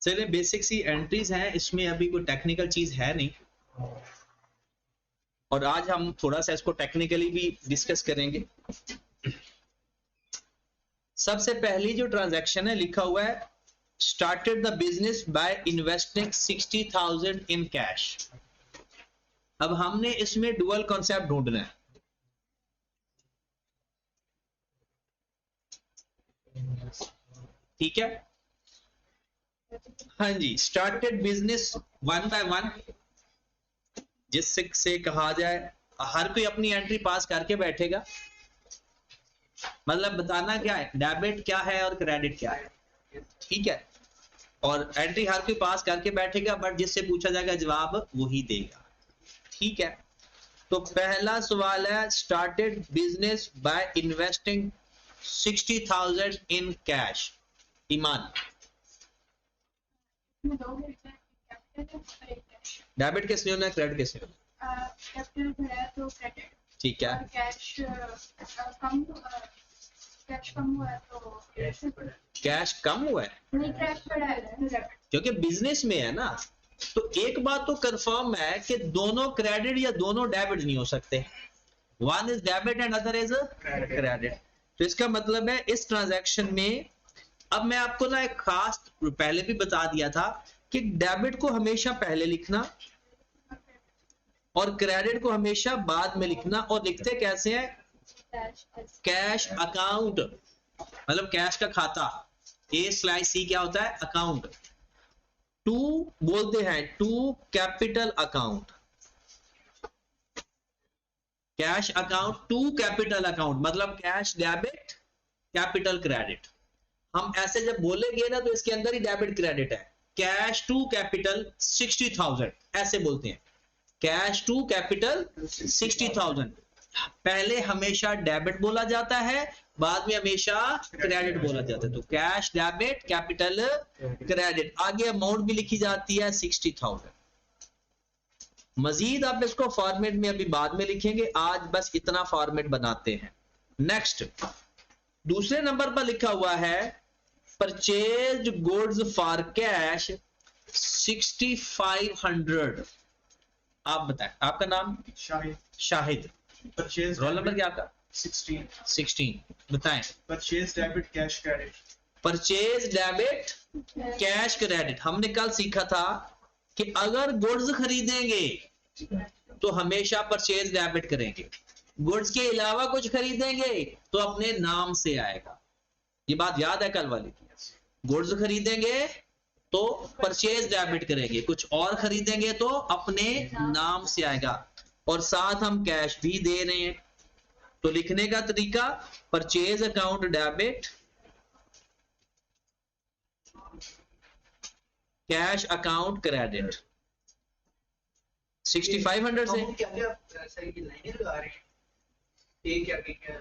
चलिए बेसिक सी एंट्रीज हैं, इसमें अभी कोई टेक्निकल चीज है नहीं, और आज हम थोड़ा सा इसको टेक्निकली भी डिस्कस करेंगे। सबसे पहली जो ट्रांजैक्शन है लिखा हुआ है started the business by investing 60,000 in cash. अब हमने इसमें डुअल कॉन्सेप्ट ढूंढना है। ठीक है, हाँ जी, स्टार्टेड बिजनेस 1 बाय 1, जिससे कहा जाए हर कोई अपनी एंट्री पास करके बैठेगा, मतलब बताना क्या है, डेबिट क्या है और क्रेडिट क्या है। ठीक है, और एंट्री हर कोई पास करके बैठेगा, बट जिससे पूछा जाएगा जवाब वही देगा। ठीक है, तो पहला सवाल है started business by investing 60,000 in cash. Iman, debit किसने होना है, क्रेडिट किसने होना है? ठीक है, कैश कम हुआ है क्योंकि बिजनेस में है ना, तो एक बात तो कंफर्म है कि दोनों क्रेडिट या दोनों डेबिट नहीं हो सकते। One is debit and other is credit. तो इसका मतलब है इस ट्रांजैक्शन में, अब मैं आपको ना एक खास पहले भी बता दिया था कि डेबिट को हमेशा पहले लिखना और क्रेडिट को हमेशा बाद में लिखना, और लिखते कैसे हैं, कैश अकाउंट, मतलब कैश का खाता, A/C क्या होता है, अकाउंट। टू बोलते हैं to capital account, cash account to capital account, मतलब कैश डेबिट कैपिटल क्रेडिट। हम ऐसे जब बोलेंगे ना तो इसके अंदर ही डेबिट क्रेडिट है। कैश टू कैपिटल 60,000 ऐसे बोलते हैं, कैश टू कैपिटल 60,000। पहले हमेशा डेबिट बोला जाता है, बाद में हमेशा क्रेडिट बोला जाता है। तो कैश डेबिट कैपिटल क्रेडिट, आगे अमाउंट भी लिखी जाती है 60,000। मजीद आप इसको फॉर्मेट में अभी बाद में लिखेंगे, आज बस इतना फॉर्मेट बनाते हैं। नेक्स्ट, दूसरे नंबर पर लिखा हुआ है परचेज गुड्स फॉर कैश 6,500। आप बताएं, आपका नाम? Shahid. Shahid. Purchase roll number क्या आपका? 16 बताएं। Purchase debit cash credit. Purchase debit cash credit. हमने कल सीखा था कि अगर गुड्स खरीदेंगे तो हमेशा परचेज डेबिट करेंगे, गुड्स के अलावा कुछ खरीदेंगे तो अपने नाम से आएगा। ये बात याद है कल वाली? गुड्स खरीदेंगे तो परचेज डेबिट करेंगे, कुछ और खरीदेंगे तो अपने नाम से आएगा, और साथ हम कैश भी दे रहे हैं। तो लिखने का तरीका, purchase account debit, cash account credit. 6,500 से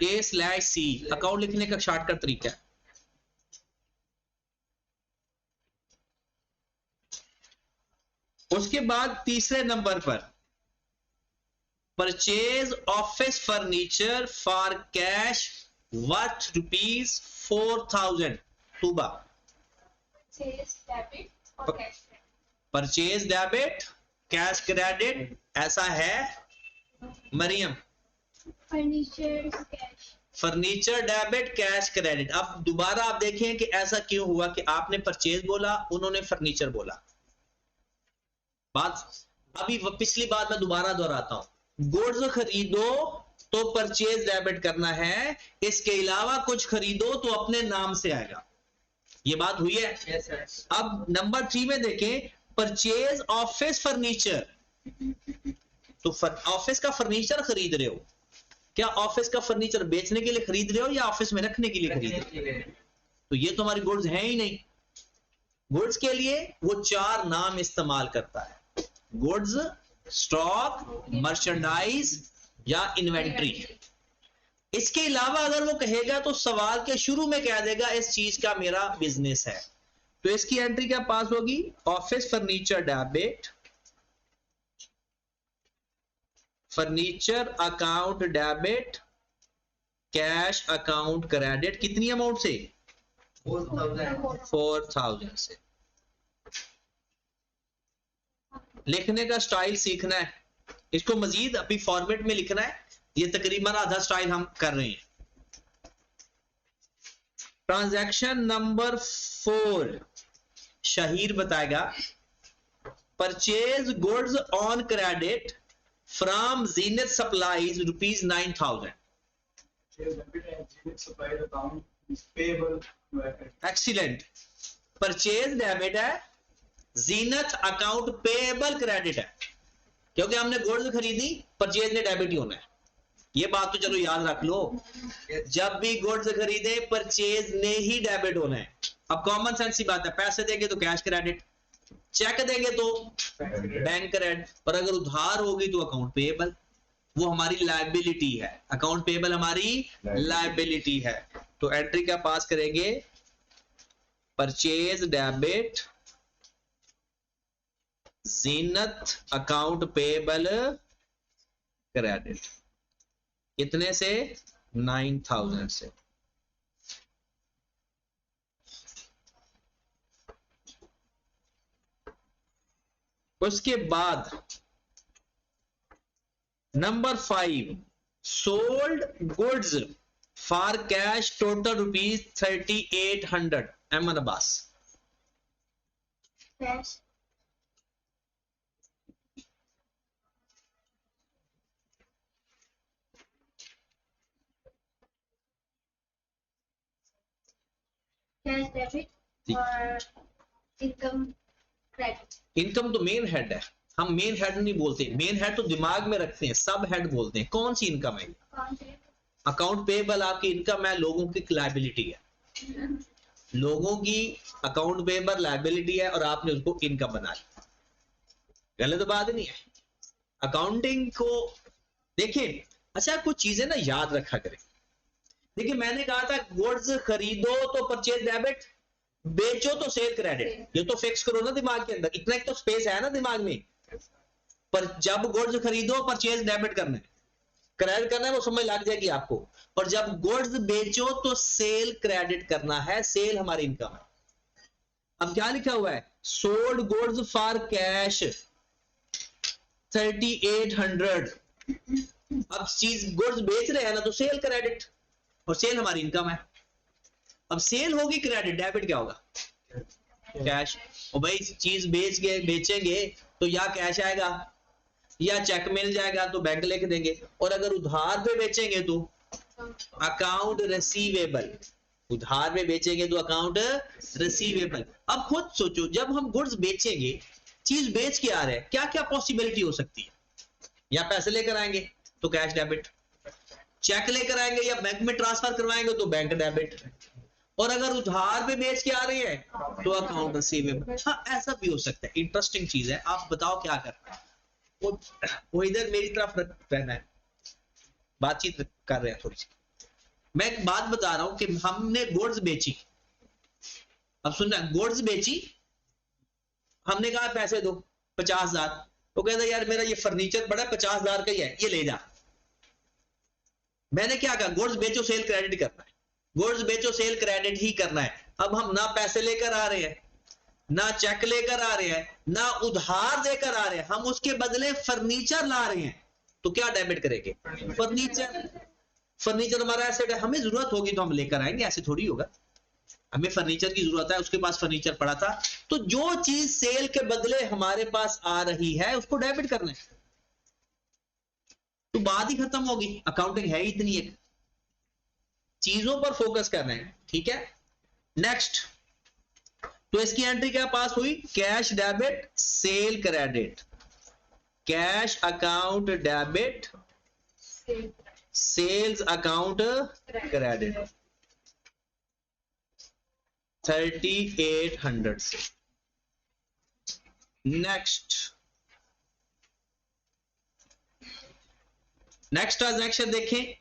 A/C अकाउंट लिखने का शॉर्टकट तरीका है। उसके बाद तीसरे नंबर पर purchase office furniture for cash worth ₹4,000। Tuba, purchase debit cash credit ऐसा है? Mariam, furniture debit cash credit. अब दोबारा आप देखें कि ऐसा क्यों हुआ कि आपने परचेज बोला, उन्होंने फर्नीचर बोला। बात अभी पिछली बात मैं दोबारा दोहराता हूं, गुड्स खरीदो तो परचेज डेबिट करना है, इसके अलावा कुछ खरीदो तो अपने नाम से आएगा। ये बात हुई है? yes, yes. अब नंबर 3 में देखें, परचेज ऑफिस फर्नीचर, तो ऑफिस का फर्नीचर खरीद रहे हो। क्या ऑफिस का फर्नीचर बेचने के लिए खरीद रहे हो या ऑफिस में रखने के लिए खरीद रहे हो? तो ये तो हमारी गुड्स है ही नहीं। गुड्स के लिए वो 4 नाम इस्तेमाल करता है, गुड्स, स्टॉक, मर्चेंडाइज या इन्वेंट्री। इसके अलावा अगर वो कहेगा तो सवाल के शुरू में कह देगा इस चीज का मेरा बिजनेस है, तो इसकी एंट्री क्या पास होगी, office furniture debit, furniture account debit, cash account credit. कितनी अमाउंट से? 4,000 से। लिखने का स्टाइल सीखना है, इसको मजीद अभी फॉर्मेट में लिखना है। ये तकरीबन आधा स्टाइल हम कर रहे हैं। ट्रांजैक्शन नंबर 4 शहीर बताएगा, purchase goods on credit from Zeenat supplies ₹9,000। Excellent. Purchase debit है, जीनत अकाउंट पेएबल क्रेडिट है, क्योंकि हमने गुड्स खरीदी, परचेज ने डेबिट ही होना है। ये बात तो चलो याद रख लो, जब भी गुड्स खरीदे परचेज ने ही डेबिट होना है। अब कॉमन सेंस की बात है, पैसे देंगे तो कैश क्रेडिट, चेक देंगे तो बैंक क्रेडिट, पर अगर उधार होगी तो अकाउंट पेएबल, वो हमारी लायबिलिटी है। अकाउंट पेएबल हमारी लायबिलिटी है। तो एंट्री क्या पास करेंगे, purchase debit Zeenat account payable credit, कितने से, 9,000 से। उसके बाद number 5, sold goods for cash total ₹3,800। Ahmad Abbas. Cash. Cash debit और income credit. इनकम तो मेन हेड है, हम मेन हेड नहीं बोलते, मेन हेड तो दिमाग में रखते हैं, सब हेड बोलते हैं। कौन सी इनकम है? कौन से? अकाउंट पेएबल आपकी इनकम है, लोगों की लायबिलिटी है। लोगों की अकाउंट पेएबल लायबिलिटी है और आपने उसको इनकम बना लिया, गलत बात नहीं है। अकाउंटिंग को देखिए, अच्छा कुछ चीजें ना याद रखा करें। देखिए मैंने कहा था गुड्स खरीदो तो परचेज डेबिट, बेचो तो सेल क्रेडिट, ये तो फिक्स करो ना दिमाग के अंदर, इतना एक तो स्पेस है ना दिमाग में। पर जब गुड्स खरीदो परचेज डेबिट करना है, क्रेडिट करना है, वो समझ लग जाएगी आपको। और जब गुड्स बेचो तो सेल क्रेडिट करना है, सेल हमारी इनकम है। अब क्या लिखा हुआ है, सोल्ड गुड्स फॉर कैश 3,800। अब चीज गुड्स बेच रहे हैं ना, तो सेल क्रेडिट, और सेल हमारी इनकम है। अब सेल होगी क्रेडिट, डेबिट क्या होगा, कैश। और भाई चीज बेचेंगे तो या कैश आएगा या चेक मिल जाएगा तो बैंक लिख देंगे, और अगर उधार पे बेचेंगे तो अकाउंट रिसीवेबल, उधार पे बेचेंगे तो अकाउंट रिसीवेबल। अब खुद सोचो, जब हम गुड्स बेचेंगे, चीज बेच के आ रहे हैं, क्या क्या पॉसिबिलिटी हो सकती है? या पैसे लेकर आएंगे तो कैश डेबिट, चेक लेकर आएंगे या बैंक में ट्रांसफर करवाएंगे तो बैंक डेबिट, और अगर उधार पे बेच के आ रही है तो अकाउंट रिसीवेबल। हाँ ऐसा भी हो सकता है। इंटरेस्टिंग चीज है, आप बताओ क्या करना है। वो इधर मेरी तरफ रहना है, बातचीत कर रहे हैं थोड़ी सी। मैं एक बात बता रहा हूं कि हमने गुड्स बेची, अब सुनना, गुड्स बेची, हमने कहा पैसे दो 50,000, वो कहता यार मेरा ये फर्नीचर पड़ा 50,000 का ही है, ये ले जा। मैंने क्या कहा, गुड्स बेचो सेल क्रेडिट करना है, गुड्स बेचो सेल क्रेडिट ही करना है। अब हम ना पैसे लेकर आ रहे हैं, ना चेक लेकर आ रहे हैं, ना उधार देकर आ रहे हैं, हम उसके बदले फर्नीचर ला रहे हैं, तो क्या डेबिट करेंगे, फर्नीचर। फर्नीचर हमारा एसेट है, हमें जरूरत होगी तो हम लेकर आएंगे, ऐसे थोड़ी होगा। हमें फर्नीचर की जरूरत है, उसके पास फर्नीचर पड़ा था, तो जो चीज सेल के बदले हमारे पास आ रही है उसको डेबिट करना है, तो बात ही खत्म होगी। अकाउंटिंग है इतनी, एक चीजों पर फोकस करना है, ठीक है। नेक्स्ट, तो इसकी एंट्री क्या पास हुई, cash debit sale credit, cash account debit sales account credit 3,800 से। नेक्स्ट ट्रांजैक्शन देखें,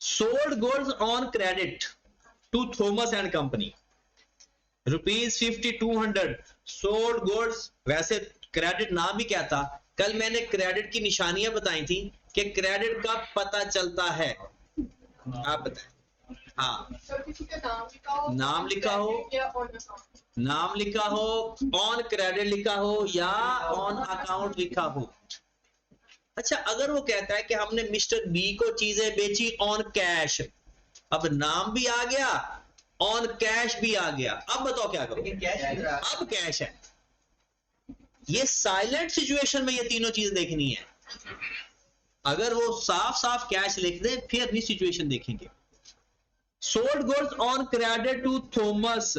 sold goods on credit to Thomas and Company ₹5,200। sold goods, वैसे क्रेडिट नाम भी क्या था? कल मैंने क्रेडिट की निशानियां बताई थी कि क्रेडिट का पता चलता है। आप बताएं। हाँ, नाम लिखा हो, नाम लिखा हो, ऑन क्रेडिट लिखा हो या ऑन अकाउंट लिखा हो। अच्छा, अगर वो कहता है कि हमने मिस्टर बी को चीजें बेची ऑन कैश, अब नाम भी आ गया, ऑन कैश भी आ गया, अब बताओ क्या करो? अब कैश है। ये साइलेंट सिचुएशन में ये तीनों चीजें देखनी है। अगर वो साफ साफ कैश लिख दे फिर अपनी सिचुएशन देखेंगे। Sold goods on credit to Thomas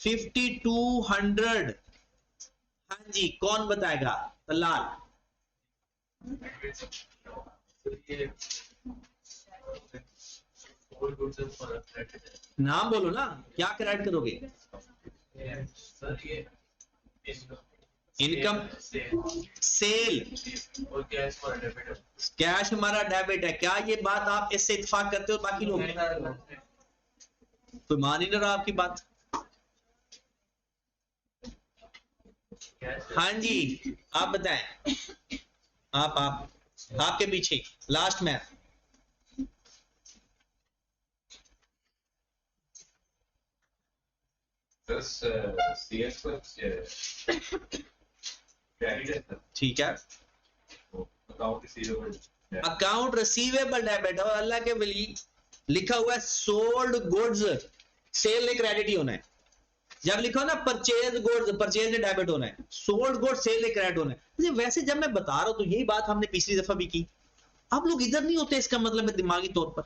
5200। हाँ जी, कौन बताएगा? लाल। नाम बोलो ना, क्या क्रेडिट करोगे? इनकम, सेल, कैश हमारा डेबिट है। क्या ये बात आप इससे इत्तेफाक करते हो? बाकी लोग तो मान ही ना रहा आपकी बात। हाँ जी, आप बताएं। आप आपके पीछे लास्ट में। ठीक है, अकाउंट रिसीवेबल डेबिट और अल्लाह के वली लिखा हुआ है सोल्ड गुड्स, सेल ने क्रेडिट ही होना है। जब लिखो ना परचेज गुड्स, परचेज ने डेबिट होना है, सोल्ड गुड्स सेल ने क्रेडिट होना है। वैसे जब मैं बता रहा हूं तो यही बात हमने पिछली दफा भी की। आप लोग इधर नहीं होते, इसका मतलब है दिमागी तौर पर,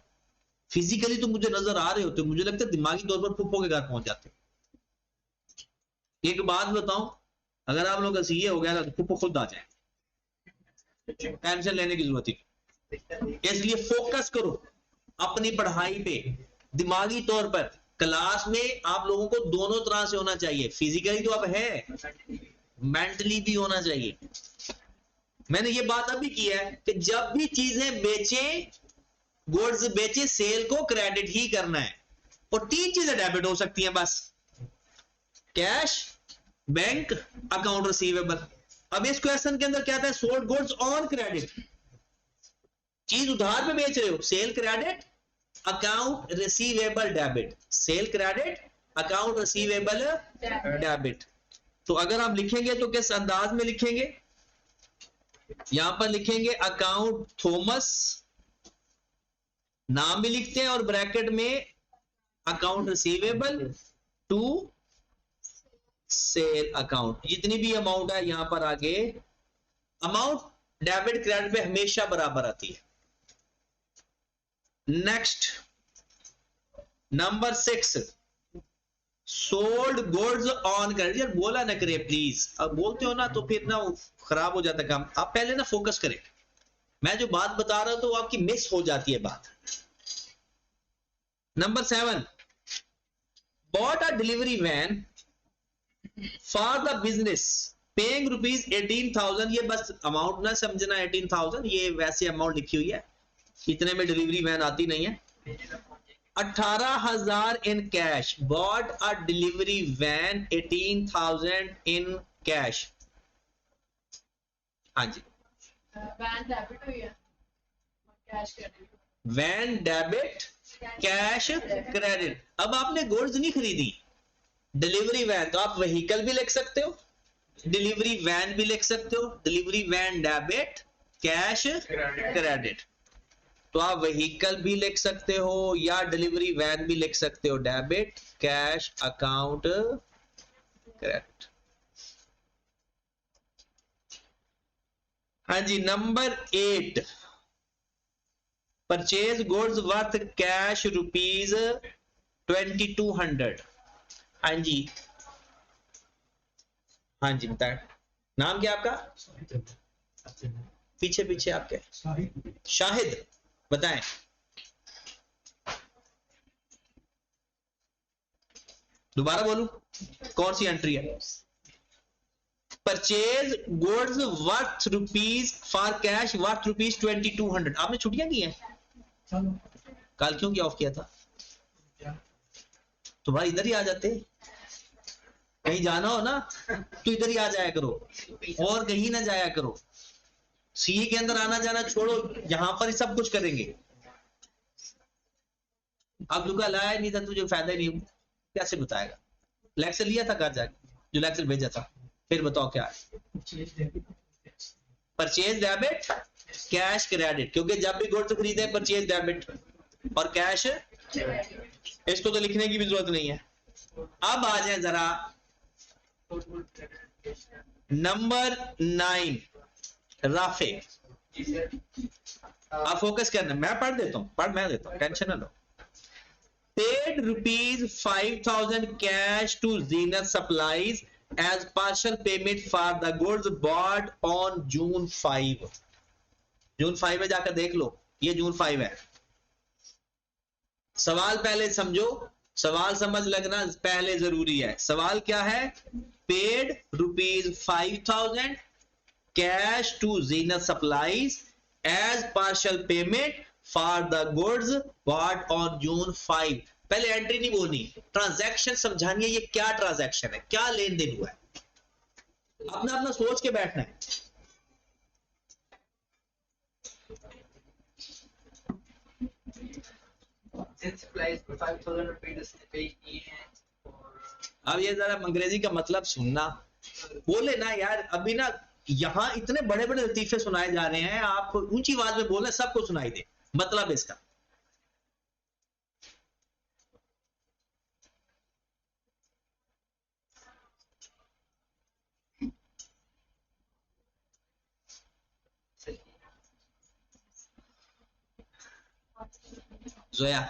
फिजिकली तो मुझे नजर आ रहे होते, मुझे लगता है दिमागी तौर पर फुप्पो के घर पहुंच जाते। एक बात बताऊं, अगर आप लोग का सीए हो गया तो फुप्पो खुद आ जाए, टेंशन लेने की जरूरत ही। इसलिए फोकस करो अपनी पढ़ाई पे दिमागी तौर पर। क्लास में आप लोगों को दोनों तरह से होना चाहिए, फिजिकली तो अब है, मेंटली भी होना चाहिए। मैंने ये बात अभी की है कि जब भी चीजें बेचे, गुड्स बेचे, सेल को क्रेडिट ही करना है। और तीन चीजें डेबिट हो सकती हैं बस, कैश, बैंक, अकाउंट रिसीवेबल। अब इस क्वेश्चन के अंदर क्या था? सोल्ड गुड्स ऑन क्रेडिट, चीज उधार पे बेच रहे हो, cell credit, account receivable debit. Sale credit, account receivable debit. तो अगर हम लिखेंगे तो किस अंदाज में लिखेंगे? यहां पर लिखेंगे अकाउंट थॉमस, नाम भी लिखते हैं और ब्रैकेट में account receivable to sale account. जितनी भी अमाउंट है यहां पर आगे अमाउंट डेबिट क्रेडिट में हमेशा बराबर आती है। Next number 6, sold goods on credit. यार बोला ना करे प्लीज, अब बोलते हो ना तो फिर ना खराब हो जाता काम। आप पहले ना फोकस करें, मैं जो बात बता रहा हूं तो आपकी मिस हो जाती है बात। Number 7, bought a delivery van for the business paying rupees 18,000। ये बस अमाउंट ना समझना, 18,000 ये वैसे अमाउंट लिखी हुई है, इतने में डिलीवरी वैन आती नहीं है। 18,000 in cash, bought a delivery van 18,000 in cash. हाँ जी, वैन डेबिट हुई है, cash credit. Van debit, cash credit. अब आपने गुड्स नहीं खरीदी, डिलीवरी वैन, तो आप व्हीकल भी लिख सकते हो, डिलीवरी वैन भी लिख सकते हो, delivery van debit, cash credit. तो आप व्हीकल भी लिख सकते हो या डिलीवरी वैन भी लिख सकते हो, डेबिट, कैश, अकाउंट क्रेडिट। हाँ जी, number 8, purchase goods worth cash rupees 2200। हाँ जी, हाँ जी बताए, नाम क्या आपका? पीछे पीछे आपके शाहिद, बताएं। दोबारा बोलूं, कौन सी एंट्री है? Purchase goods worth rupees for cash worth rupees 2200। आपने छुट्टियां की हैं? कल क्यों क्या ऑफ किया था? तो भाई इधर ही आ जाते। कहीं जाना हो ना तो इधर ही आ जाया करो और कहीं ना जाया करो। सीए के अंदर आना जाना छोड़ो, यहां पर ही सब कुछ करेंगे। अब तू कल आया नहीं था, तुझे फायदा ही नहीं, कैसे बताएगा? लेक्चर लिया था घर जाके, जो लेक्चर भेजा था, फिर बताओ क्या है? परचेज डेबिट, कैश क्रेडिट, क्योंकि जब भी गुड्स खरीदे परचेज डेबिट और कैश, इसको तो लिखने की भी जरूरत नहीं है। अब आ जाए जरा नंबर 9, राफे। आप फोकस करना, मैं पढ़ देता हूं, मैं देता हूं, टेंशन ना लो। Paid ₹5,000 cash to Zeenat supplies as partial payment for the goods bought on June 5। जून 5 में जाकर देख लो, ये जून 5 है। सवाल पहले समझो, सवाल समझ लगना पहले जरूरी है। सवाल क्या है? Paid ₹5,000 cash to Zeenat supplies as partial payment for the goods bought on June 5। पहले एंट्री नहीं बोलनी, ट्रांजैक्शन समझानी है। ये क्या ट्रांजैक्शन है, क्या लेन देन हुआ है, अपना अपना सोच के बैठना है। अब ये जरा अंग्रेजी का मतलब सुनना, बोले ना यार, अभी ना यहां इतने बड़े बड़े लतीफे सुनाए जा रहे हैं, आप ऊंची आवाज में बोले सबको सुनाई दे मतलब इसका। जोया,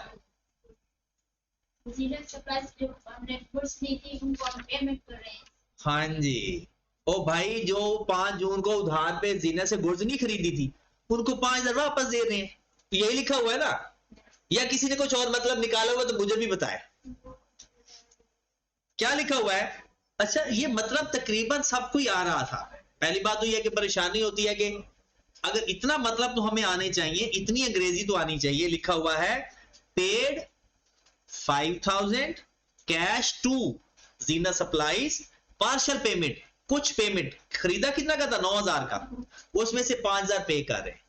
जीनत सप्लाईज जो हमने गुड्स ली थी उनको हम पेमेंट कर रहे हैं। हाँ जी। ओ भाई, जो 5 जून को उधार पे जीनत से गुड्स नहीं खरीदी थी, उनको 5,000 वापस दे रहे हैं। यही लिखा हुआ है ना, या किसी ने कुछ और मतलब निकाला हुआ तो मुझे भी बताए क्या लिखा हुआ है। अच्छा, ये मतलब तकरीबन सबको ही आ रहा था। पहली बात तो यह कि परेशानी होती है कि अगर इतना मतलब तो हमें आने चाहिए, इतनी अंग्रेजी तो आनी चाहिए। लिखा हुआ है paid 5,000 cash to Zeenat supplies partial payment, कुछ पेमेंट। खरीदा कितना का था? 9,000 का, उसमें से 5,000 पे कर रहे हैं।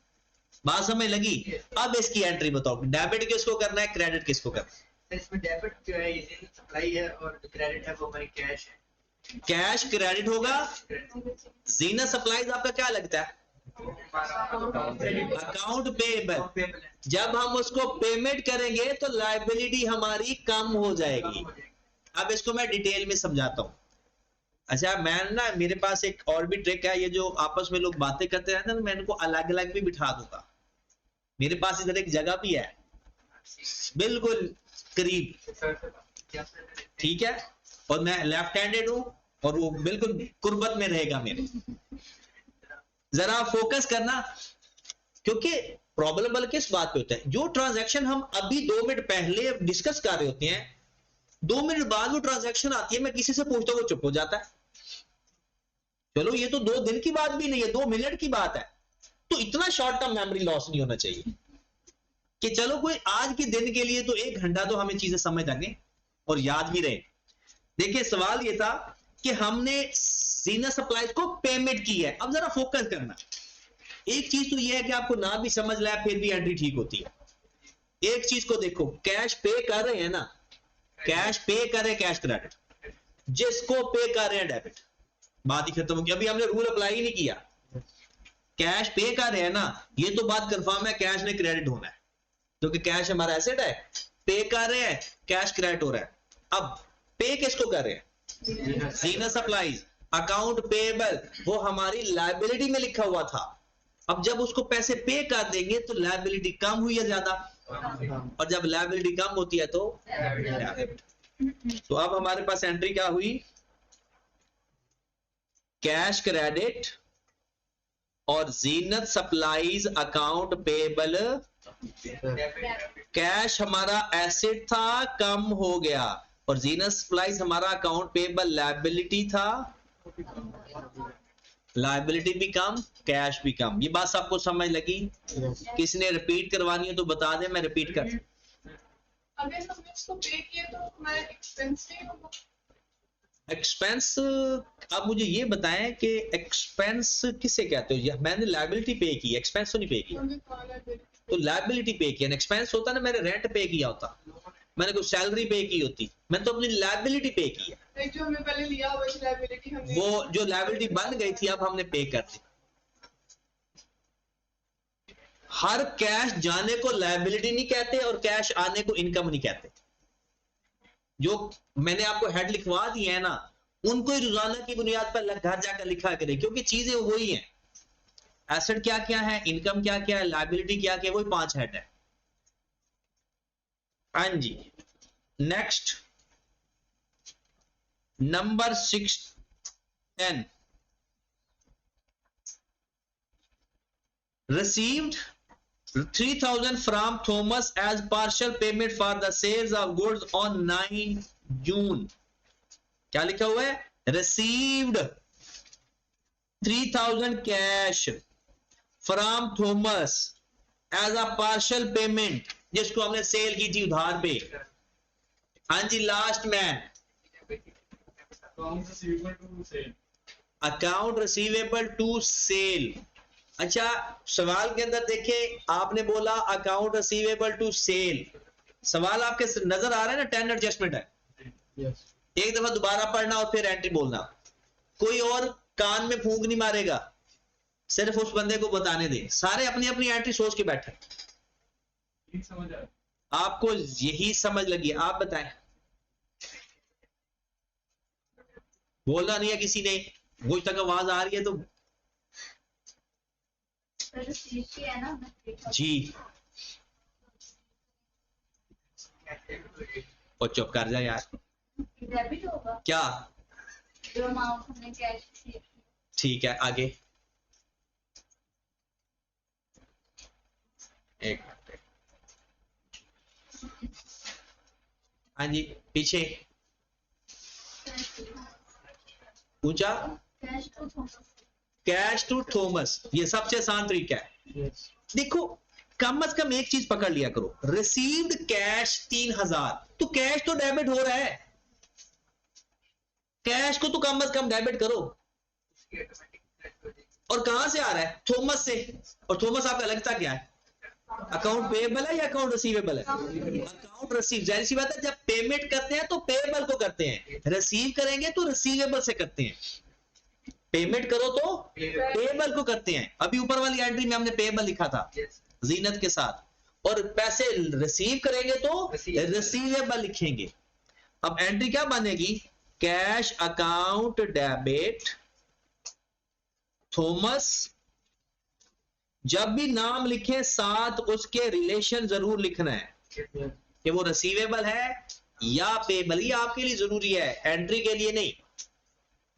बात समझ लगी? अब इसकी एंट्री बताओ, डेबिट किसको करना है, क्रेडिट किसको करना है? इसमें डेबिट जो है ये सप्लाई है और क्रेडिट है वो हमारी कैश है। कैश क्रेडिट होगा। जीनत सप्लाईज आपका क्या लगता है? Account payable. जब हम उसको पेमेंट करेंगे तो लायबिलिटी हमारी कम हो जाएगी। अब इसको मैं डिटेल में समझाता हूं। अच्छा, मैं ना, मेरे पास एक और भी ट्रिक है। ये जो आपस में लोग बातें करते रहते हैं ना, मैं इनको अलग अलग भी बिठा दूंगा। मेरे पास इधर एक जगह भी है बिल्कुल करीब, ठीक है, और मैं लेफ्ट हैंडेड हूं और वो बिल्कुल कुर्बत में रहेगा मेरे। जरा फोकस करना, क्योंकि प्रॉब्लम बल्कि किस बात पे होता है, जो ट्रांजैक्शन हम अभी 2 मिनट पहले डिस्कस कर रहे होते हैं, 2 मिनट बाद वो ट्रांजैक्शन आती है, मैं किसी से पूछता हूं वो चुप हो जाता है। चलो ये तो 2 दिन की बात भी नहीं है, 2 मिनट की बात है। तो इतना शॉर्ट टर्म मेमोरी लॉस नहीं होना चाहिए कि चलो कोई आज के दिन के लिए तो 1 घंटा तो हमें चीजें समझ लगे और याद भी रहे। देखिए, सवाल ये था कि हमने जीनत सप्लाईज को पेमेंट की है। अब जरा फोकस करना, एक चीज तो ये है कि आपको ना भी समझ लाया फिर भी एंट्री ठीक होती है। एक चीज को देखो, कैश पे कर रहे हैं ना, कैश पे कर रहे हैं, कैश क्रेडिट, जिसको पे कर रहे हैं डेबिट, बात ही खत्म होगी। अभी हमने रूल अप्लाई ही नहीं किया। कैश पे कर रहे हैं ना, ये तो बात कंफर्म है कैश ने क्रेडिट होना है, क्योंकि कैश हमारा एसेट है। पे कर रहे हैं, कैश क्रेडिट हो रहा है। अब पे किसको कर रहे हैं? जीनत सप्लाईज। अकाउंट पेएबल वो हमारी लायबिलिटी में लिखा हुआ था। अब जब उसको पैसे पे कर देंगे तो लायबिलिटी कम हुई है ज्यादा, और जब लायबिलिटी कम होती है तो अब हमारे पास एंट्री क्या हुई? कैश क्रेडिट और जीनत सप्लाईज अकाउंट पेएबल। कैश हमारा एसेट था, कम हो गया, और जीनत सप्लाईज हमारा अकाउंट पेएबल लायबिलिटी था, लायबिलिटी भी कम, कैश भी कम। ये बात सबको समझ लगी? किसी ने रिपीट करवानी है तो बता दे, मैं रिपीट कर। अगर हमने इसको पे किया तो हमारा एक्सपेंस नहीं होगा? एक्सपेंस, आप मुझे ये बताएं कि एक्सपेंस किसे कहते हो? मैंने लायबिलिटी पे की, एक्सपेंस तो नहीं पे किया। तो लायबिलिटी पे किया, एक्सपेंस होता ना मैंने रेंट पे किया होता, मैंने कोई सैलरी पे की होती, मैंने तो अपनी लायबिलिटी पे की है। जो हमने पहले लिया वो लायबिलिटी हमने वो जो लायबिलिटी बन गई थी अब हमने पे कर दी। हर कैश जाने को लायबिलिटी नहीं कहते और कैश आने को इनकम नहीं कहते। जो मैंने आपको हेड लिखवा दिए है ना, उनको ही रोजाना की बुनियाद पर घर जाकर लिखा करें, क्योंकि चीजें वही हैं। एसेट क्या क्या है, इनकम क्या क्या है, लायबिलिटी क्या क्या है, वही 5 हेड है। हाँ जी, next number 10 received 3000 from Thomas as partial payment for the sales of goods on 9 June। क्या लिखा हुआ है? received 3000 cash from Thomas as a partial payment, जिसको हमने सेल की थी उधार पे। हाँ जी, लास्ट मैन अकाउंट रिसीवेबल टू सेल। अच्छा, सवाल के अंदर देखें, आपने बोला अकाउंट रिसीवेबल टू सेल, सवाल आपके नजर आ रहा है ना? 10 एडजस्टमेंट है। एक दफा दोबारा पढ़ना और फिर एंट्री बोलना। कोई और कान में फूंक नहीं मारेगा, सिर्फ उस बंदे को बताने दे। सारे अपनी अपनी एंट्री सोच के बैठे। आपको यही समझ लगी? आप बताएं। बोलना नहीं है किसी ने, वो तक आवाज आ रही है तो जी, और चुप कर जा यार। डेबिट होगा क्या? जो अमाउंट हमने कैश की। ठीक है, आगे एक मिनट। हाँ जी, पीछे ऊंचा। कैश टू थॉमस, ये सबसे आसान तरीका है। देखो, कम से कम एक चीज पकड़ लिया करो, रिसीव्ड कैश 3000, तो कैश तो डेबिट हो रहा है, कैश को तो कम से कम डेबिट करो। और कहां से आ रहा है? थॉमस से। और थॉमस आपका लगता क्या है? अकाउंट पेएबल है या अकाउंट रिसीवेबल है? Account receive. जाहिर सी बात है, जब पेमेंट करते हैं तो पेएबल को करते हैं, रिसीव करेंगे तो रिसीवेबल से करते हैं। पेमेंट करो तो पेएबल को करते हैं। अभी ऊपर वाली एंट्री में हमने पेएबल लिखा था जीनत के साथ, और पैसे रिसीव करेंगे तो रिसीवेबल लिखेंगे। अब एंट्री क्या बनेगी? Cash account debit Thomas. जब भी नाम लिखे साथ उसके रिलेशन जरूर लिखना है कि वो रिसीवेबल है या पेएबल। ये आपके लिए जरूरी है, एंट्री के लिए नहीं।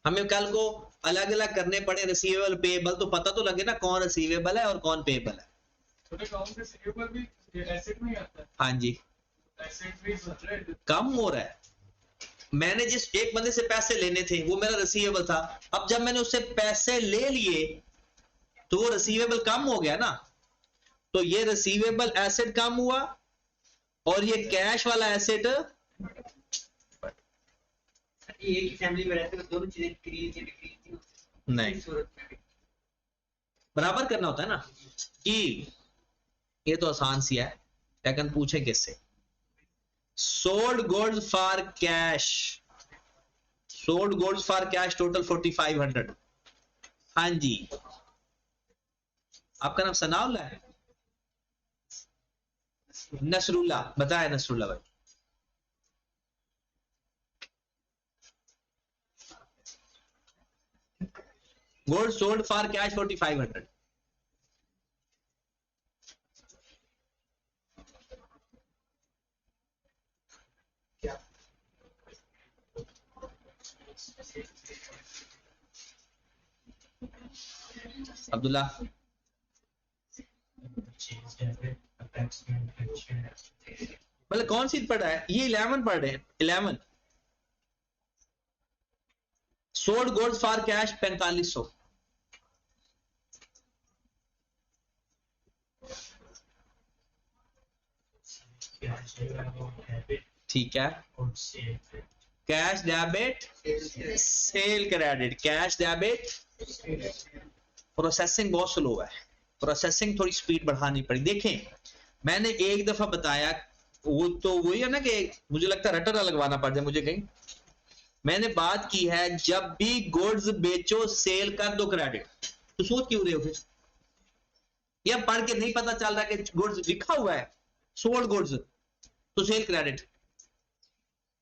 हमें कल को अलग अलग करने पड़े रिसीवेबल पेएबल, तो पता तो लगे ना कौन रिसीवेबल है और कौन पेएबल है। हाँ जी, कम हो रहा है। मैंने जिस एक बंदे से पैसे लेने थे वो मेरा रिसीवेबल था, अब जब मैंने उससे पैसे ले लिए तो वो रिसीवेबल कम हो गया ना, तो ये रिसीवेबल एसेट कम हुआ और ये कैश वाला एसेट। एक ही फैमिली में रहते हैं, दोनों चीजें क्रिएट नहीं, बराबर करना होता है ना। कि ये तो आसान सी है, लेकिन पूछे किससे? Sold goods for cash, sold goods for cash total 4500। हाँ जी, आपका नाम सनाउल्ला है? नसरुल्ला, बताया नसरुल्ला भाई। Gold sold for cash 4500। Abdullah, मतलब कौन सी पढ़ा है? ये 11 पढ़ रहे हैं। 11 सोल्ड गुड्स फॉर कैश 4500। ठीक है, cash debit, sale credit, cash debit. Processing बहुत स्लो है, प्रोसेसिंग थोड़ी स्पीड बढ़ानी पड़ी। देखें मैंने एक दफा बताया, वो तो वही है ना कि मुझे लगता है रटना लगवाना पड़ जाए मुझे कहीं। मैंने बात की है जब भी गुड्स बेचो सेल कर दो क्रेडिट। तो सोच क्यों रहे हो फिर? या पढ़ के नहीं पता चल रहा कि गुड्स लिखा हुआ है सोल्ड गुड्स तो सेल क्रेडिट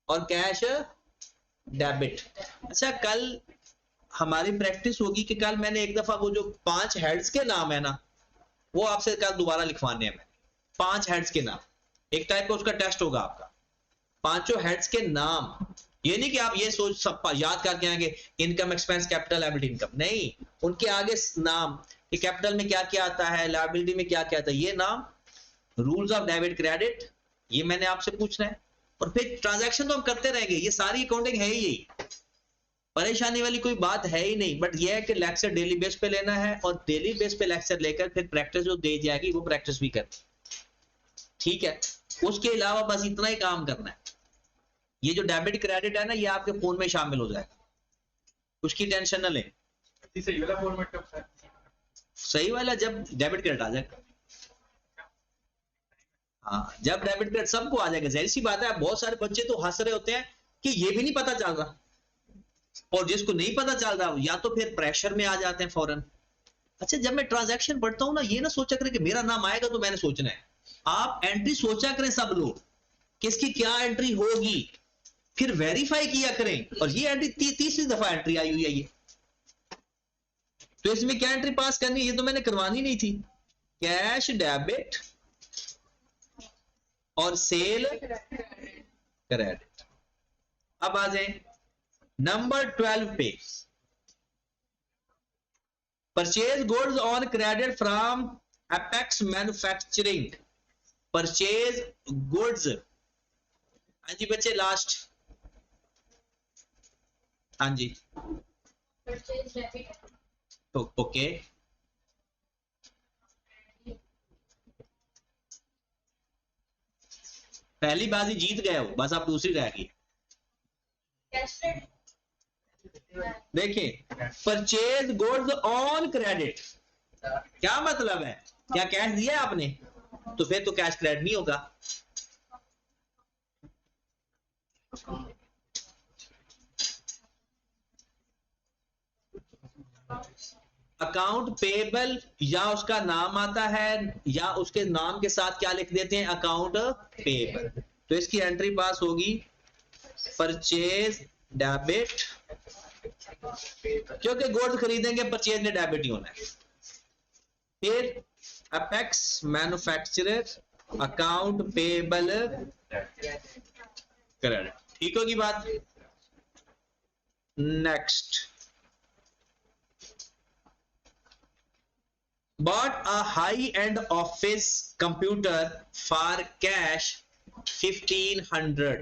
और कैश डेबिट। अच्छा कल हमारी प्रैक्टिस होगी कि कल मैंने एक दफा वो जो 5 हेड्स के नाम है ना वो आपसे कल दोबारा लिखवाने हैं। 5 हेड्स के नाम, एक टाइप का उसका टेस्ट होगा आपका। 5 हेड्स के नाम, ये नहीं कि आप ये सोच सब याद करके आएंगे income expense capital liability income, नहीं, उनके आगे नाम कि कैपिटल में क्या क्या आता है, लायबिलिटी में क्या क्या आता है, ये नाम, रूल्स ऑफ डेबिट क्रेडिट, ये मैंने आपसे पूछना है। और फिर ट्रांजैक्शन तो हम करते रहेंगे, ये सारी अकाउंटिंग है ही यही, परेशानी वाली कोई बात है ही नहीं। बट ये है कि लेक्चर डेली बेस पे लेना है और डेली बेस पे लेक्चर लेकर फिर प्रैक्टिस जो दे जाएगी वो प्रैक्टिस भी कर, ठीक है। उसके अलावा बस इतना ही काम करना है। ये जो डेबिट क्रेडिट है ना ये आपके फोन में शामिल हो जाएगा, उसकी टेंशन ना लें। सही वाला फॉर्मेट कब है? सही वाला जब डेबिट क्रेडिट आ जाएगा, हाँ जब डेबिट क्रेडिट सबको आ जाएगा। जाहिर सी बात है, बहुत सारे बच्चे तो हंस रहे होते हैं कि ये भी नहीं पता चल रहा, और जिसको नहीं पता चल रहा या तो फिर प्रेशर में आ जाते हैं फौरन। अच्छा जब मैं ट्रांजैक्शन पढ़ता हूं ना ये ना सोचा करें कि मेरा नाम आएगा तो मैंने सोचना है। आप एंट्री सोचा करें सब लोग किसकी क्या एंट्री होगी, फिर वेरीफाई किया करें। और ये एंट्री तीसरी दफा एंट्री आई हुई है ये, तो इसमें क्या एंट्री पास करनी है ये तो मैंने करवानी नहीं थी। कैश डेबिट और सेल क्रेडिट। अब आ जाए नंबर 12 पे, purchase goods on credit from apex manufacturing. Purchase goods, हाँ जी बच्चे लास्ट, हाँ जी Purchase debit. ओके। पहली बाजी जीत गए हो, बस आप दूसरी रह गई। Cash credit. देखिए परचेज गुड्स ऑन क्रेडिट क्या मतलब है, क्या कैश दिया है आपने, तो फिर तो कैश क्रेडिट नहीं होगा। अकाउंट पेबल या उसका नाम आता है या उसके नाम के साथ क्या लिख देते हैं, अकाउंट पेबल, तो इसकी एंट्री पास होगी परचेज डेबिट, क्योंकि गुड्स खरीदेंगे परचेज ने डेबिट ही होना है। फिर apex manufacturer account payable credit, ठीक होगी बात। Next, bought a high-end office computer for cash 1500।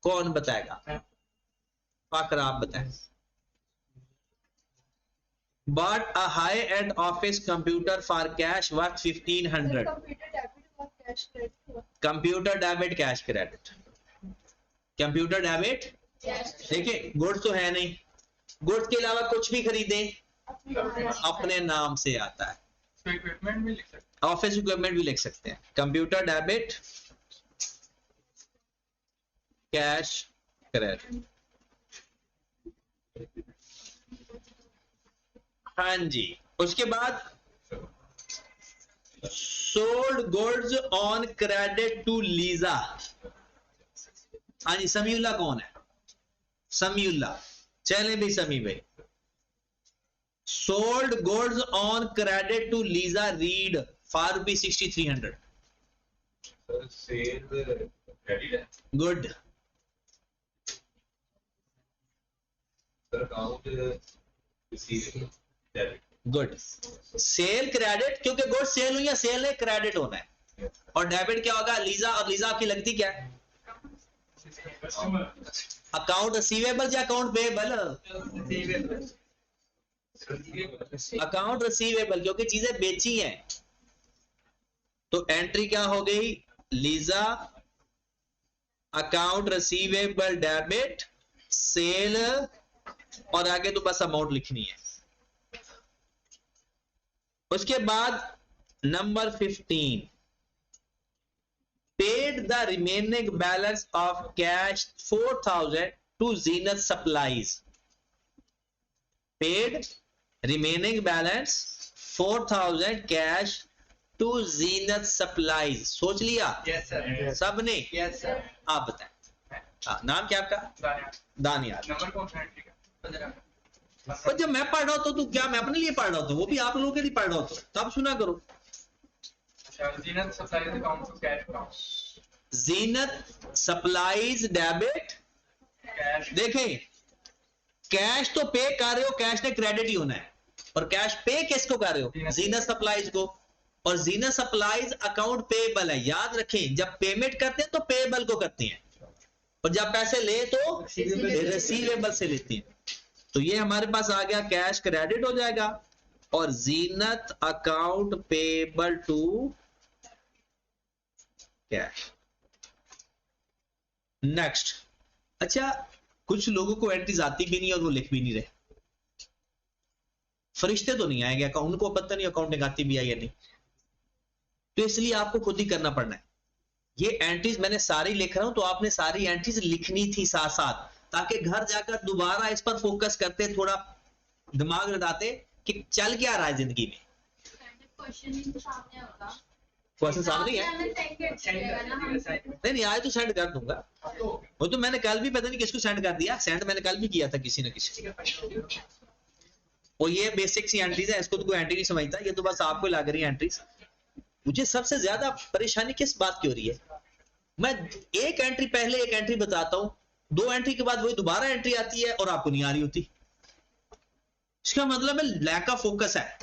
कौन बताएगा, फाकर आप बताएं। bought a high-end office computer for cash worth 1500। Computer debit cash credit, computer debit, देखिए गुड्स तो है नहीं, गुड्स के अलावा कुछ भी खरीदें अपने नाम से आता है। इक्विपमेंट भी लिख सकते ऑफिस इक्विपमेंट भी लिख सकते हैं। कंप्यूटर डेबिट कैश क्रेडिट, हाँ जी। उसके बाद sold goods on credit to Lisa, हाँ जी समीउल्ला कौन है, समीउल्ला, चले भी समी भाई। sold goods on credit to Lisa Reed for rupees 6300। Cell credit है Good, sir, account receive debit, good। Cell credit, क्योंकि गुड सेल हुई है, सेल है क्रेडिट होना है। और डेबिट क्या होगा, लीजा, और लीजा आपकी लगती क्या है, अकाउंट रिसीवेबल या अकाउंट पेएबल, अकाउंट रिसीवेबल, क्योंकि चीजें बेची हैं। तो एंट्री क्या हो गई, Lisa account receivable debit sale और आगे तो बस अमाउंट लिखनी है। उसके बाद number 15 paid the remaining balance of cash 4000 to Zeenat supplies. Paid remaining balance 4000 cash to Zeenat supplies. सोच लिया यस सर, सबने? Yes sir. आप बताएं। हाँ, नाम क्या आपका? दानियाल। नंबर कौन सा एंट्री का? 15। और जब मैं पढ़ रहा होता तो क्या मैं अपने लिए पढ़ रहा होता? वो भी आप लोगों के लिए पढ़ रहा होता, तब सुना करो। Zeenat supplies account to cash account. Zeenat supplies debit. Cash देखें, कैश तो पे कर रहे हो, कैश ने क्रेडिट ही होना है, और कैश पे किसको कर रहे हो? जीनत सप्लाईज को। और जीनत सप्लाईज अकाउंट पेएबल है। याद रखें, जब पेमेंट करते हैं तो पेएबल को करते हैं, और जब पैसे ले तो रिसीवेबल से लेते हैं। तो ये हमारे पास आ गया, कैश क्रेडिट हो जाएगा और Zeenat account payable to cash. Next, अच्छा कुछ लोगों को एंट्रीज आती भी नहीं और वो लिख भी नहीं रहे। फरिश्ते तो नहीं आएंगे, उनको पता नहीं अकाउंटिंग आती भी है या नहीं, तो इसलिए आपको खुद ही करना पड़ना है। ये एंट्रीज मैंने सारी लिख रहा हूं, तो आपने सारी एंट्रीज लिखनी थी साथ साथ, ताकि घर जाकर दोबारा इस पर फोकस करते, थोड़ा दिमाग लगाते कि चल क्या रहा है जिंदगी में। क्वेश्चन सामने होगा। क्वेश्चन सामने ही है। हमें सेंड कर दीजिएगा ना हम। नहीं आए तो सेंड कर दूंगा। वो तो मैंने कल भी पता नहीं किसको सेंड कर दिया, सेंड मैंने कल भी किया था किसी न किसी। और ये बेसिक सी एंट्रीज है, इसको तो कोई एंट्री नहीं समझता, ये तो बस आपको लग रही है एंट्रीज। मुझे सबसे ज्यादा परेशानी किस बात की हो रही है? मैं एक एंट्री पहले एक एंट्री बताता हूं, 2 एंट्री के बाद वही दोबारा एंट्री आती है और आपको नहीं आ रही होती। इसका मतलब है लैक ऑफ फोकस है,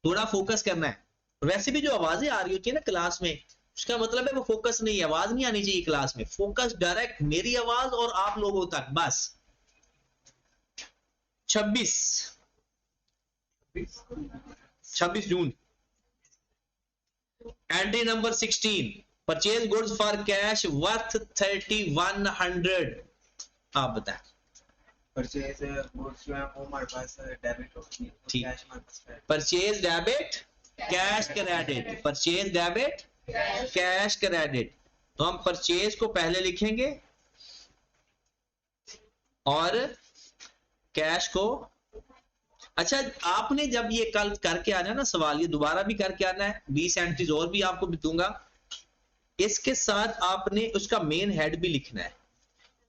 थोड़ा फोकस करना है। वैसे भी जो आवाजें आ रही होती है ना क्लास में, उसका मतलब है वो फोकस नहीं है, आवाज नहीं आनी चाहिए क्लास में। फोकस डायरेक्ट मेरी आवाज और आप लोगों तक बस। 26 June, entry number 16 purchase goods for cash worth 3100। आप बताएं। परचेज गुड्स जो है वो हमारे पास डेबिट होगी, ठीक। कैश हमारे पास है। Purchase debit cash credit, purchase debit cash credit. तो हम परचेज को पहले लिखेंगे और कैश को। अच्छा, आपने जब ये कल करके आना है ना सवाल, ये दोबारा भी करके आना है, 20 एंट्रीज और भी आपको भी दूंगा। इसके साथ आपने उसका मेन हेड भी लिखना है,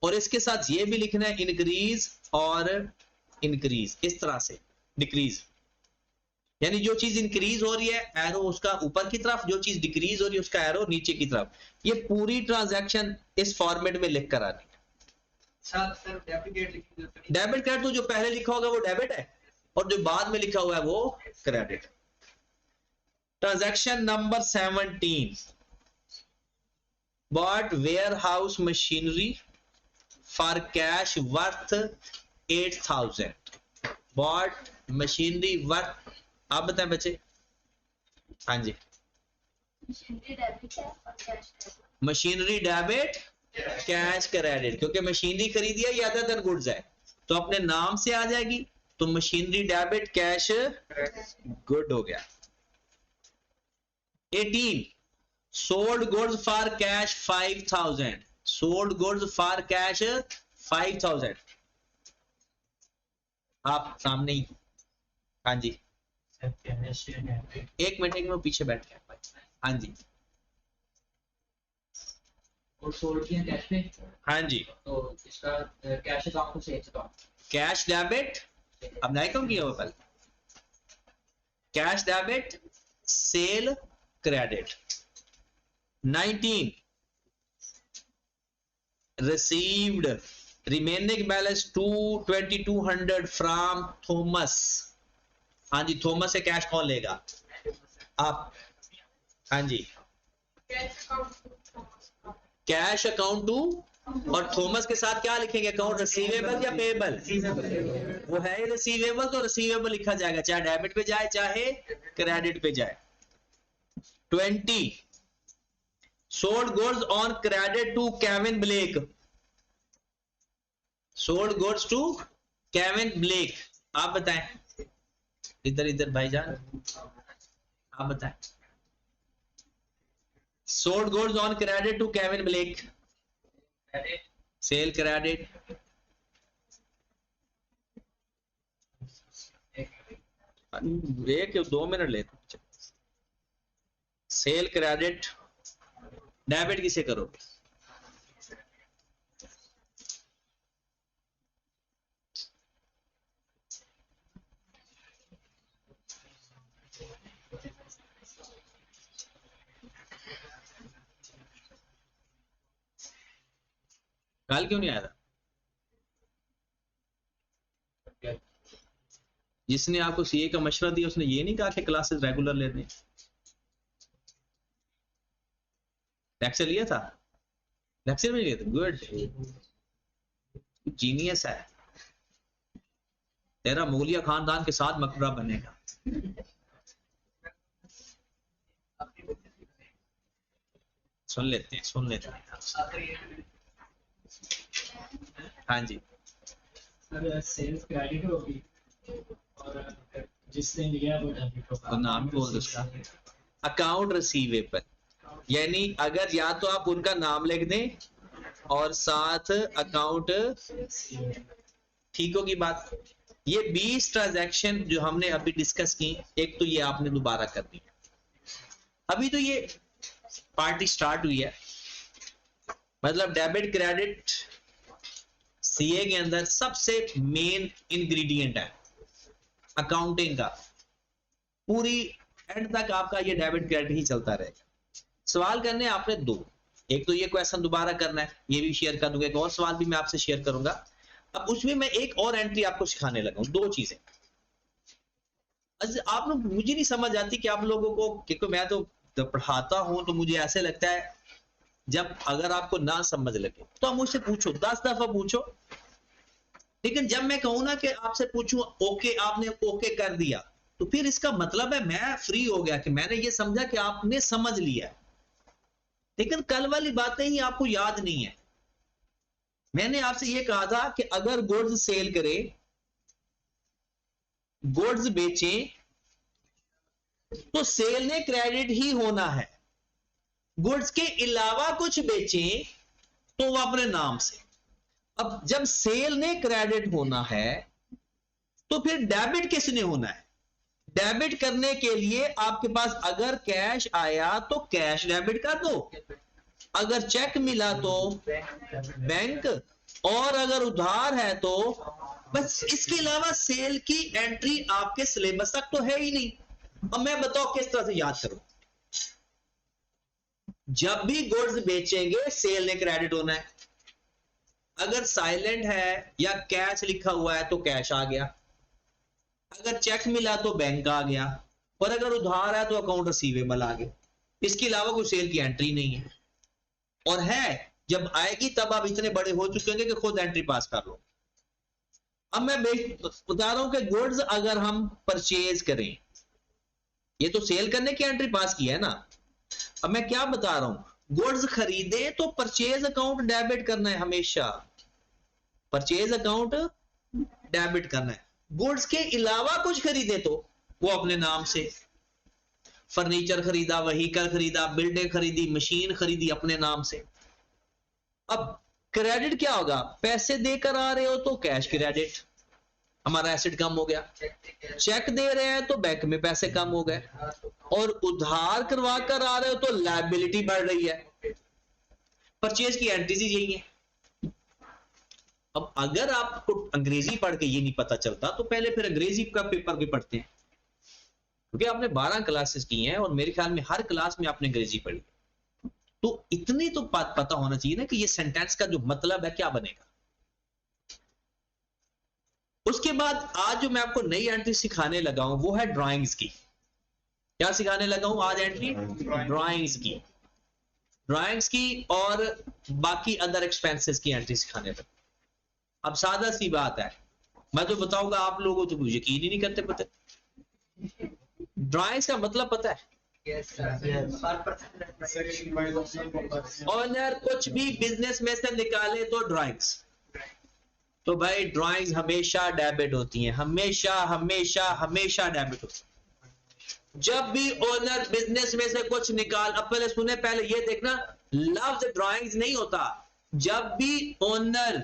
और इसके साथ ये भी लिखना है इंक्रीज और इंक्रीज, इस तरह से डिक्रीज। यानी जो चीज इंक्रीज हो रही है एरो उसका ऊपर की तरफ, जो चीज डिक्रीज हो रही है उसका एरो नीचे की तरफ। ये पूरी ट्रांजैक्शन इस फॉर्मेट में लिख कर आनी है। सर डेबिट लिख दो। डेबिट कार्ड तो जो पहले लिखा होगा वो डेबिट है, और जो बाद में लिखा हुआ है वो credit. Transaction number 17 bought warehouse machinery for cash worth 8000। Bought machinery worth, आप बताएं बच्चे। हाँ जी, मशीनरी डेबिट है और कैश है। मशीनरी डेबिट कैश क्रेडिट, क्योंकि मशीनरी खरीदी है, ये अदर देन गुड्स है, तो अपने नाम से आ जाएगी। तो मशीनरी डेबिट कैश गुड हो गया। 18 sold goods for cash 5000। Sold goods for cash 5000। आप सामने ही। हाँ जी, एक मिनट पीछे बैठ गया। हाँ जी, और सोल्ड किया कैश पे, हाँ जी, तो इसका कैश अकाउंट को सेल्स अकाउंट। कैश डेबिट, अब नहीं कम किया हुआ पहले, cash debit sale credit. 19 received remaining balance 2200 from Thomas. हाँ जी, थॉमस से कैश कौन लेगा? आप। हाँ जी, कैश अकाउंट टू, और थॉमस के साथ क्या लिखेंगे? अकाउंट रिसीवेबल या पेएबल? वो है रिसीवेबल, तो रिसीवेबल लिखा जाएगा, चाहे डेबिट पे जाए चाहे क्रेडिट पे जाए। 20 sold goods on credit to Kevin Blake, sold goods to Kevin Blake. आप बताएं, इधर इधर भाईजान आप बताएं। Sold goods on credit to Kevin Blake, sale credit, एक 2 मिनट लेते। सेल क्रेडिट डेबिट किसे करोगे? कल क्यों नहीं आया था? जिसने आपको सीए का मशवरा दिया उसने ये नहीं कहा कि क्लासेस रेगुलर लेने। लेक्चर लिया था? लेक्चर में लिया था, गुड, जीनियस है। तेरा मुगलिया खानदान के साथ मकबरा बनेगा। सुन लेते हैं, सुन लेते हैं। हाँ जी, सर सेल्स क्रेडिट होगी और जिसने लिया वो डेबिट होगा। तो नाम भी बोल दो उसका। अकाउंट रिसीवेबल, यानी अगर या तो आप उनका नाम लिख दें और साथ अकाउंट, ठीक होगी बात। ये 20 ट्रांजैक्शन जो हमने अभी डिस्कस की, एक तो ये आपने दोबारा करनी है। अभी तो ये पार्टी स्टार्ट हुई है, मतलब डेबिट क्रेडिट सीए के अंदर सबसे मेन इंग्रेडिएंट है अकाउंटिंग का। पूरी एंड तक आपका ये डेबिट क्रेडिट ही चलता रहेगा। सवाल करने आपने 2, एक तो ये क्वेश्चन दोबारा करना है, ये भी शेयर कर दूंगा, एक और सवाल भी मैं आपसे शेयर करूंगा। अब उसमें मैं एक और एंट्री आपको सिखाने लगा हूं, 2 चीजें। आप लोग, मुझे नहीं समझ आती कि आप लोगों को, क्योंकि मैं तो पढ़ाता हूं तो मुझे ऐसे लगता है जब अगर आपको ना समझ लगे तो आप मुझसे पूछो, 10 दफा पूछो, लेकिन जब मैं कहूं ना कि आपसे पूछूं ओके, आपने ओके कर दिया, तो फिर इसका मतलब है मैं फ्री हो गया कि मैंने ये समझा कि आपने समझ लिया। लेकिन कल वाली बातें ही आपको याद नहीं है। मैंने आपसे ये कहा था कि अगर गुड्स सेल करे, गुड्स बेचें, तो सेल ने क्रेडिट ही होना है। गुड्स के अलावा कुछ बेचें तो वो अपने नाम से। अब जब सेल ने क्रेडिट होना है तो फिर डेबिट किसने होना है? डेबिट करने के लिए आपके पास अगर कैश आया तो कैश डेबिट कर दो, अगर चेक मिला तो बैंक, और अगर उधार है तो बस। इसके अलावा सेल की एंट्री आपके सिलेबस तक तो है ही नहीं। अब मैं बताओ किस तरह से याद करूं। जब भी गुड्स बेचेंगे सेल ने क्रेडिट होना है। अगर साइलेंट है या कैश लिखा हुआ है तो कैश आ गया, अगर चेक मिला तो बैंक आ गया, और अगर उधार है तो अकाउंट रिसीवेबल आ गया। इसके अलावा कोई सेल की एंट्री नहीं है, और है जब आएगी तब आप इतने बड़े हो चुके होंगे कि खुद एंट्री पास कर लो। अब मैं बता रहा हूं कि गुड्स अगर हम परचेज करें, ये तो सेल करने की एंट्री पास की है ना। अब मैं क्या बता रहा हूं, गुड्स खरीदे तो परचेज अकाउंट डेबिट करना है, हमेशा परचेज अकाउंट डेबिट करना है। गुड्स के अलावा कुछ खरीदे तो वो अपने नाम से। फर्नीचर खरीदा, व्हीकल खरीदा, बिल्डिंग खरीदी, मशीन खरीदी, अपने नाम से। अब क्रेडिट क्या होगा? पैसे देकर आ रहे हो तो कैश क्रेडिट, हमारा एसेट कम हो गया। चेक दे रहे हैं तो बैंक में पैसे कम हो गए, और उधार करवा कर आ रहे हो तो लायबिलिटी बढ़ रही है। परचेज की एंट्रीज यही है। अब अगर आपको अंग्रेजी पढ़ के ये नहीं पता चलता तो पहले फिर अंग्रेजी का पेपर भी पढ़ते हैं, क्योंकि आपने 12 क्लासेस की हैं और मेरे ख्याल में हर क्लास में आपने अंग्रेजी पढ़ी, तो इतनी तो बात पता होना चाहिए ना कि ये सेंटेंस का जो मतलब है क्या बनेगा। उसके बाद आज जो मैं आपको नई एंट्री सिखाने लगा हूं वो है ड्राइंग्स की। क्या सिखाने लगा हूं आज? एंट्री ड्राइंग्स की, ड्राइंग्स की और बाकी अदर एक्सपेंसेस की एंट्री सिखाने लगा। अब सादा सी बात है, मैं तो बताऊंगा आप लोगों तो यकीन ही नहीं करते। पता ड्राइंग्स का मतलब पता है? Yes, sir. Per person. Section by the owner कुछ भी बिजनेस में से निकाले तो ड्राइंग्स, तो भाई ड्राइंग्स हमेशा डेबिट होती हैं, हमेशा हमेशा हमेशा डेबिट होती हैं। जब भी ओनर बिजनेस में से कुछ निकाल, अब पहले सुने, पहले ये देखना लफ्ज ड्राइंग्स नहीं होता। जब भी ओनर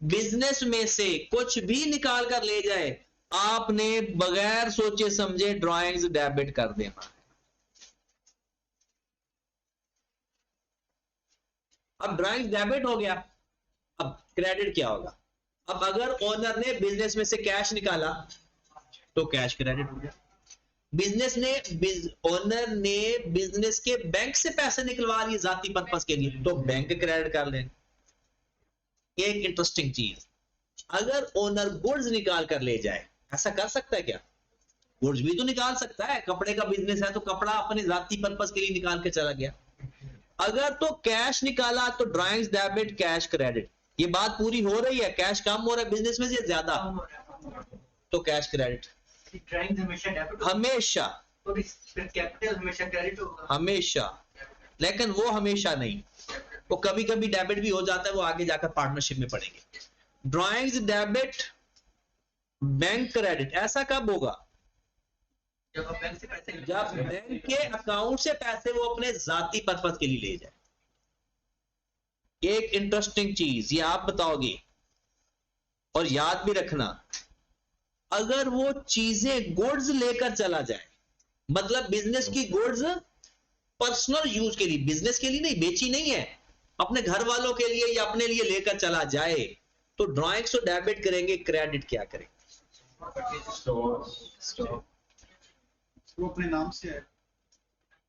बिजनेस में से कुछ भी निकाल कर ले जाए, आपने बगैर सोचे समझे ड्राइंग्स डेबिट कर देना। अब ड्राइंग डेबिट हो गया, अब क्रेडिट क्या होगा? अब अगर ओनर ने बिजनेस में से कैश निकाला तो कैश क्रेडिट हो गया। ओनर ने बिजनेस के बैंक से पैसे निकलवा लिए जाती पर्पस के लिए, तो बैंक क्रेडिट कर ले। एक इंटरेस्टिंग चीज, अगर ओनर गुड्स निकाल कर ले जाए, ऐसा कर सकता है क्या? गुड्स भी तो निकाल सकता है, कपड़े का बिजनेस है तो कपड़ा अपने जाती पर्पस के लिए निकाल के चला गया। अगर तो कैश निकाला तो ड्राइंग्स डेबिट, कैश क्रेडिट। ये बात पूरी हो रही है? कैश कम हो रहा है बिजनेस में से ज्यादा, तो कैश क्रेडिट ड्राइंग हमेशा डेबिट हमेशा, और फिर कैपिटल हमेशा क्रेडिट होगा। हमेशा। लेकिन वो हमेशा नहीं, वो कभी कभी डेबिट भी हो जाता है, वो आगे जाकर पार्टनरशिप में पड़ेंगे। Drawings debit, bank credit. ऐसा कब होगा? जब आप बैंक से पैसे जब बैंक के अकाउंट से पैसे वो अपने जाती पर्पस के लिए ले जाए। एक इंटरेस्टिंग चीज ये आप बताओगे और याद भी रखना, अगर वो चीजें गुड्स लेकर चला जाए, मतलब बिजनेस की गुड्स पर्सनल यूज के लिए, बिजनेस के लिए नहीं, बेची नहीं है, अपने घर वालों के लिए या अपने लिए लेकर चला जाए, तो ड्राइंग्स तो डेबिट करेंगे, क्रेडिट क्या करेंगे? वो अपने नाम से है।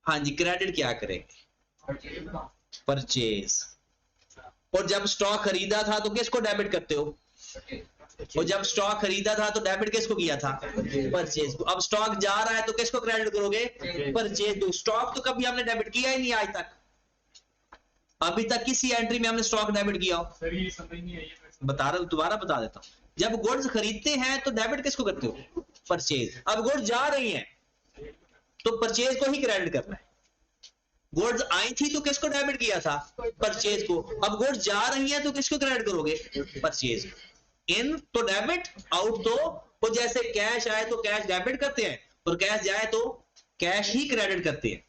हाँ जी, क्रेडिट क्या करेंगे? परचेज। और जब स्टॉक खरीदा था तो किसको डेबिट करते हो? और जब स्टॉक खरीदा था तो डेबिट किसको किया था? परचेज को। अब स्टॉक जा रहा है तो किसको क्रेडिट करोगे? परचेज को। स्टॉक तो कभी हमने डेबिट किया ही नहीं आज तक, अभी तक किसी एंट्री में हमने स्टॉक डेबिट किया हो? सर ये समझ नहीं आई है। बता रहा हूं, दोबारा बता देता हूं। जब गुड्स खरीदते हैं तो डेबिट किसको करते हो? परचेज। अब गुड्स जा रही हैं तो परचेज को ही क्रेडिट करना है। गुड्स आई थी तो किसको डेबिट किया था? परचेज को। अब गुड्स जा रही हैं तो किसको क्रेडिट करोगे? परचेज। इन तो डेबिट, आउट तो जैसे कैश आए तो कैश डेबिट करते हैं और कैश जाए तो कैश ही क्रेडिट करते हैं।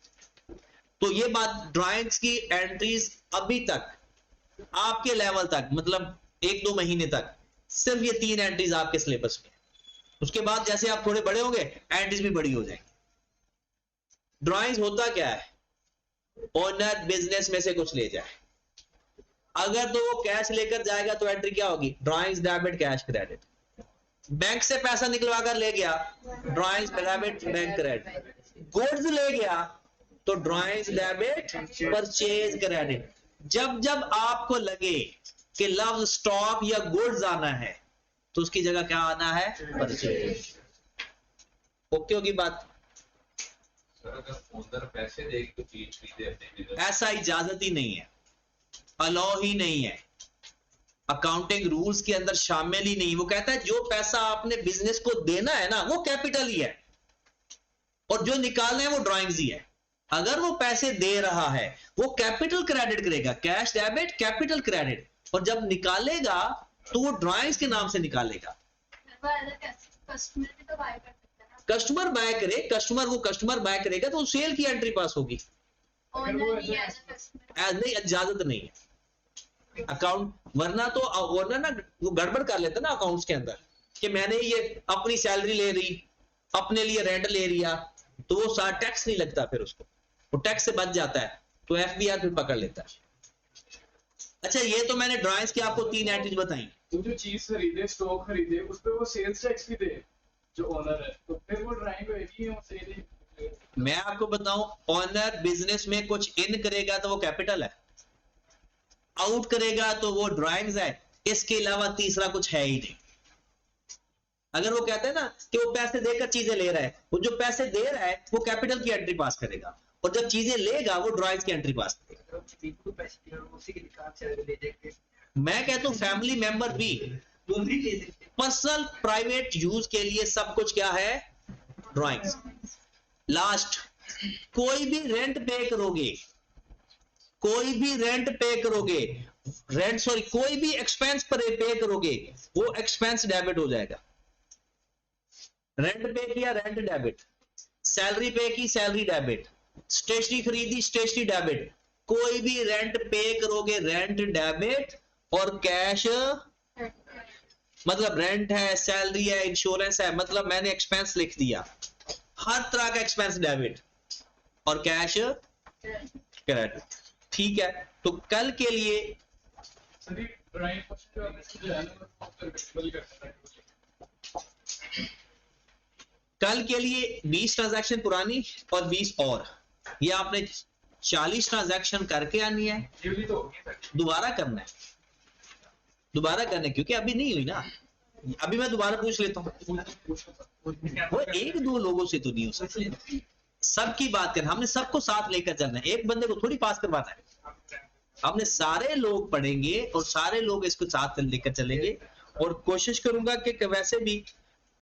तो ये बात ड्राइंग्स की एंट्रीज अभी तक आपके लेवल तक, मतलब 1-2 महीने तक सिर्फ ये 3 एंट्रीज आपके सिलेबस में। उसके बाद जैसे आप थोड़े बड़े होंगे एंट्रीज भी बड़ी हो जाएंगी। ड्राइंग्स होता क्या है? ओनर बिजनेस में से कुछ ले जाए, अगर तो वो कैश लेकर जाएगा तो एंट्री क्या होगी? Drawings debit, cash credit. Bank से पैसा निकलवा कर ले गया, drawings debit, bank credit. Goods ले गया तो ड्राइंग्स डेबिट, परचेज क्रेडिट। जब जब आपको लगे कि लफ्ज स्टॉक या गुड्स आना है तो उसकी जगह क्या आना है? परचेज। ओके होगी बात? अगर ओनर पैसे दे तो चीज खरीदे अपने बिजनेस, ऐसा इजाजत ही नहीं है, अलाउ ही नहीं है, अकाउंटिंग रूल्स के अंदर शामिल ही नहीं। वो कहता है जो पैसा आपने बिजनेस को देना है ना वो कैपिटल ही है, और जो निकालना है वो ड्राइंग्स ही है। अगर वो पैसे दे रहा है वो कैपिटल क्रेडिट करेगा, कैश डेबिट, कैपिटल क्रेडिट। और जब निकालेगा तो वो ड्राइंग्स के नाम से निकालेगा। कस्टमर भी तो बाय कर सकता है ना। कस्टमर बाय करे, वो कस्टमर बाय करेगा तो सेल की एंट्री पास होगी। Owner he as a customer. नहीं, इजाजत नहीं है अकाउंट, वरना तो ओनर ना वो गड़बड़ कर लेता ना अकाउंट्स के अंदर कि मैंने ये अपनी सैलरी ले रही, अपने लिए रेंट ले लिया, तो वो सारा टैक्स नहीं लगता, फिर उसको वो टैक्स से बच जाता है, तो एफबीआर फिर पकड़ लेता है। अच्छा, ये तो मैंने ड्राइंग्स की आपको 3 एंट्रीज बताई। तो जो चीज खरीदे, स्टॉक खरीदे, उस पे वो सेल्स टैक्स भी दे जो ओनर है, तो फिर वो ड्राइंग होगी और सेल। मैं आपको बताऊं, ओनर बिजनेस में कुछ इन करेगा तो वो कैपिटल है, आउट करेगा तो वो ड्राइंग्स है, इसके अलावा तीसरा कुछ है ही नहीं। अगर वो कहते हैं ना कि वो पैसे देकर चीजें ले रहा है, वो जो पैसे दे रहा है वो कैपिटल की एंट्री पास करेगा, और जब चीजें लेगा वो ड्राइंग्स की एंट्री पास करेगा। बिल्कुल पैसे दिए और उसी के दुकान से ले देंगे। मैं कहता हूं फैमिली मेंबर भी वो भी ले सकते हैं। पर्सनल प्राइवेट यूज के लिए सब कुछ क्या है? ड्राइंग्स। लास्ट कोई भी रेंट पे करोगे, कोई भी रेंट पे करोगे, रेंट सॉरी कोई भी एक्सपेंस पर पे करोगे, वो एक्सपेंस डेबिट हो जाएगा। रेंट पे किया रेंट डेबिट, सैलरी पे की सैलरी डेबिट, स्टेशनरी खरीदी स्टेशनरी डेबिट। कोई भी रेंट पे करोगे रेंट डेबिट, और कैश मतलब रेंट है, सैलरी है, इंश्योरेंस है, मतलब मैंने एक्सपेंस लिख दिया, हर तरह का एक्सपेंस डेबिट और कैश क्रेडिट। ठीक है, तो कल के लिए सर ये ड्राइंग क्वेश्चन जो आपने जो है ना वो कंफर्टेबल कर सकते हैं। कल के लिए 20 ट्रांजैक्शन पुरानी और 20 और, ये आपने 40 ट्रांजैक्शन करके आनी है, ये भी तो होगी सर। दोबारा करना है, दोबारा करना है, क्योंकि अभी नहीं हुई ना। अभी मैं दोबारा पूछ लेता हूँ, वो एक दो लोगों से तो नहीं हो सकती, सबकी बात करना, हमने सबको साथ लेकर चलना है, एक बंदे को थोड़ी पास करवाना है। हमने सारे लोग पढ़ेंगे और सारे लोग इसको साथ लेकर चलेंगे, और कोशिश करूंगा कि वैसे भी